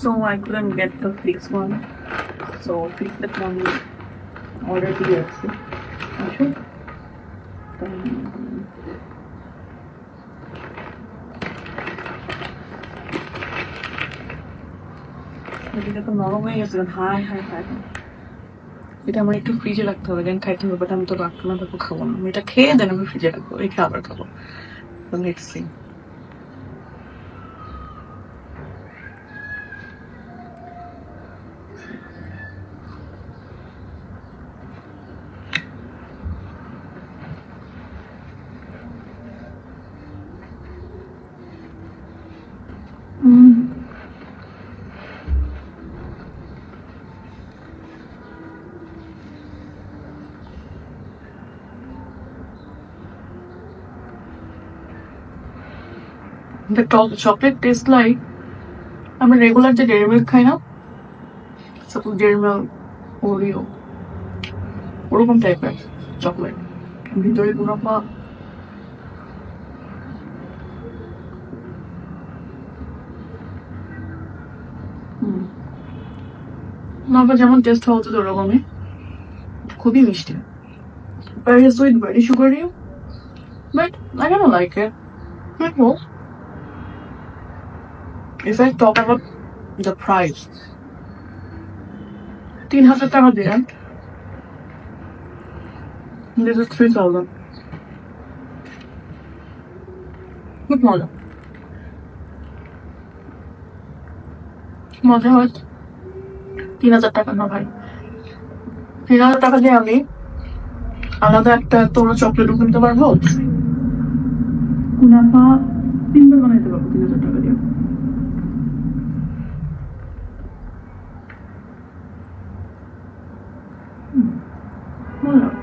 so I couldn't get the fixed one. So fix that one already আছে আসো এটা তো নরম হয়ে গেছে হাই হাই হাই এটা আমার একটু ফ্রিজে রাখতে হবে দেন খাইতে হবে বাট আমি তো রাখবো না তারপর খাবো না আমি এটা খেয়ে দেন আমি ফ্রিজে রাখবো রেখে আবার খাবো তো let's see The chocolate tastes like আমরা রেগুলার যে ডেয়ারি মিল্ক খাই না সাপোজ ডেয়ারি মিল্ক ওরিও ওরকম টাইপের চকলেট ভিতরে মুনাফা মুনাফা যেমন টেস্ট হওয়া উচিত ওরকমই খুবই মিষ্টি very sweet very sugary but I don't like it well if I talk about the price 3,000 টাকা দিয়ে this is 3,000 খুব মজা মজা হয় 3,000 টাকা না ভাই 3,000 টাকা দিয়ে আমি আলাদা একটা তোমরা চকলেটও কিনতে পারবো মুনাফা 3 বার বানাইতে পারবো 3,000 টাকা দিয়ে মজা